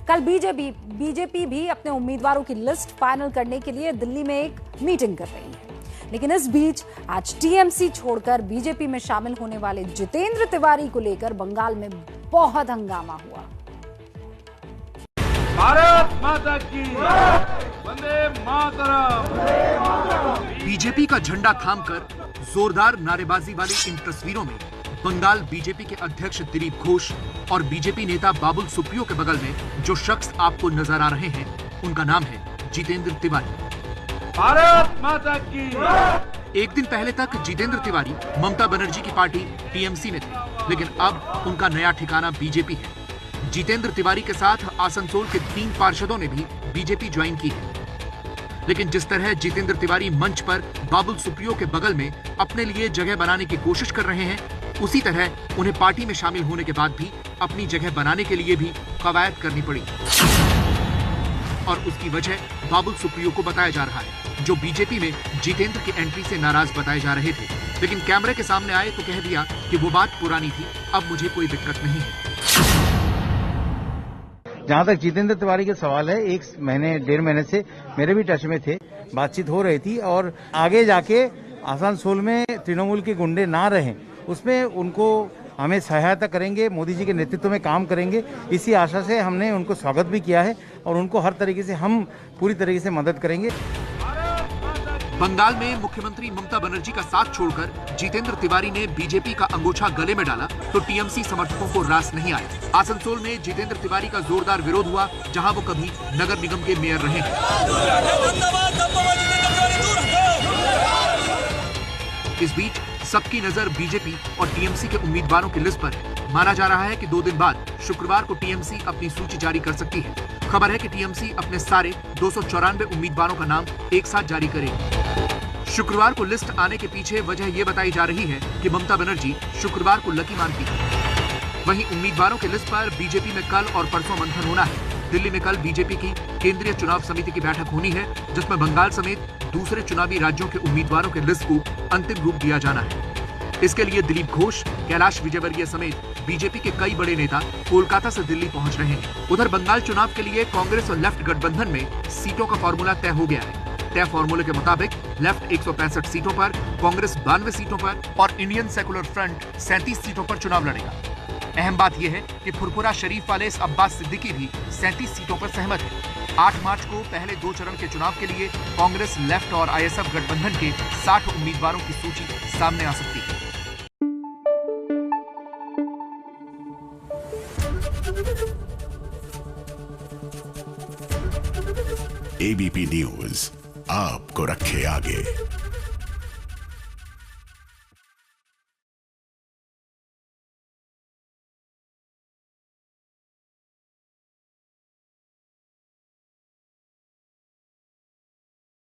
कल बीजेपी भी अपने उम्मीदवारों की लिस्ट फाइनल करने के लिए दिल्ली में एक मीटिंग कर रही है। लेकिन इस बीच आज टीएमसी छोड़कर बीजेपी में शामिल होने वाले जितेंद्र तिवारी को लेकर बंगाल में बहुत हंगामा हुआ। भारत माता की वंदे मातरम। बीजेपी का झंडा थामकर जोरदार नारेबाजी वाली इन तस्वीरों में बंगाल बीजेपी के अध्यक्ष दिलीप घोष और बीजेपी नेता बाबुल सुप्रियो के बगल में जो शख्स आपको नजर आ रहे हैं, उनका नाम है जितेंद्र तिवारी। भारत माता की। एक दिन पहले तक जितेंद्र तिवारी ममता बनर्जी की पार्टी टीएमसी में थे, लेकिन अब उनका नया ठिकाना बीजेपी है। जितेंद्र तिवारी के साथ आसनसोल के 3 पार्षदों ने भी बीजेपी ज्वाइन की है। लेकिन जिस तरह जितेंद्र तिवारी मंच पर बाबुल सुप्रियो के बगल में अपने लिए जगह बनाने की कोशिश कर रहे हैं, उसी तरह उन्हें पार्टी में शामिल होने के बाद भी अपनी जगह बनाने के लिए भी कवायद करनी पड़ी। और उसकी वजह बाबुल सुप्रियो को बताया जा रहा है, जो बीजेपी में जितेंद्र की एंट्री से नाराज बताए जा रहे थे, लेकिन कैमरे के सामने आए तो कह दिया कि वो बात पुरानी थी, अब मुझे कोई दिक्कत नहीं है। जहां तक जितेंद्र तिवारी का सवाल है, 1.5 महीने से मेरे भी टच में थे, बातचीत हो रही थी और आगे जाके आसनसोल में तृणमूल के गुंडे ना रहें, उसमें उनको हमें सहायता करेंगे, मोदी जी के नेतृत्व में काम करेंगे, इसी आशा से हमने उनको स्वागत भी किया है और उनको हर तरीके से हम पूरी तरीके से मदद करेंगे। बंगाल में मुख्यमंत्री ममता बनर्जी का साथ छोड़कर जितेंद्र तिवारी ने बीजेपी का अंगूठा गले में डाला तो टीएमसी समर्थकों को रास नहीं आया। आसनसोल में जितेंद्र तिवारी का जोरदार विरोध हुआ, जहां वो कभी नगर निगम के मेयर रहे हैं। इस बीच सबकी नजर बीजेपी और टीएमसी के उम्मीदवारों की लिस्ट पर है। माना जा रहा है कि 2 दिन बाद शुक्रवार को टीएमसी अपनी सूची जारी कर सकती है। खबर है कि टीएमसी अपने सारे 294 उम्मीदवारों का नाम एक साथ जारी करेगी। शुक्रवार को लिस्ट आने के पीछे वजह यह बताई जा रही है कि ममता बनर्जी शुक्रवार को लकी मानती है। वहीं उम्मीदवारों की लिस्ट पर बीजेपी में कल और परसों मंथन होना है। दिल्ली में कल बीजेपी की केंद्रीय चुनाव समिति की बैठक होनी है, जिसमें बंगाल समेत दूसरे चुनावी राज्यों के उम्मीदवारों के लिस्ट को अंतिम रूप दिया जाना है। इसके लिए दिलीप घोष, कैलाश विजयवर्गीय समेत बीजेपी के कई बड़े नेता कोलकाता से दिल्ली पहुंच रहे हैं। उधर बंगाल चुनाव के लिए कांग्रेस और लेफ्ट गठबंधन में सीटों का फॉर्मूला तय हो गया है। तय फॉर्मूले के मुताबिक लेफ्ट 165 सीटों पर, कांग्रेस 92 सीटों पर और इंडियन सेकुलर फ्रंट 37 सीटों पर चुनाव लड़ेगा। अहम बात यह है कि फुरफुरा शरीफ वाले इस अब्बास सिद्दीकी भी 37 सीटों पर सहमत है। 8 मार्च को पहले 2 चरण के चुनाव के लिए कांग्रेस, लेफ्ट और आईएसएफ गठबंधन के 60 उम्मीदवारों की सूची सामने आ सकती है। एबीपी न्यूज आपको रखे आगे।